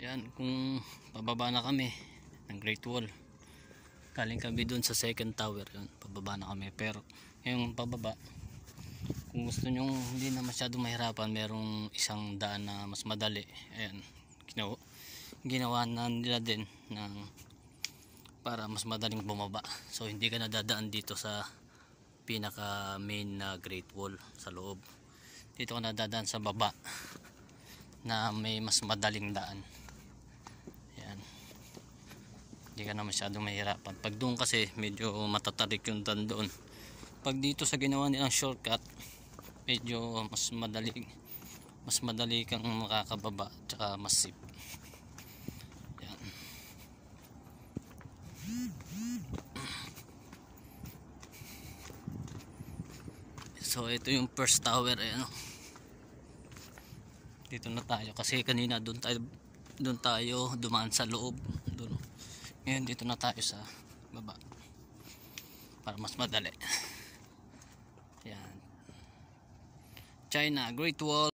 Yan, kung pababa na kami ng Great Wall, galing kami dun sa second tower, yun, pababa na kami. Pero yung pababa, kung gusto nyo hindi na masyadong mahirapan, merong isang daan na mas madali. Ayan, ginawa na nila din ng para mas madaling bumaba. So hindi ka nadadaan dito sa pinaka main na Great Wall sa loob. Dito ka nadadaan sa baba na may mas madaling daan. Ayan, hindi ka na masyadong mahirapan. Pag doon kasi medyo matatarik yung daan doon. Pag dito sa ginawa nilang shortcut, medyo mas madali kang makakababa, tsaka mas safe. Yan. So ito yung first tower, ayan. Dito na tayo kasi kanina doon tayo dumaan sa loob doon. Ngayon dito na tayo sa baba para mas madali. Yan, China Great Wall.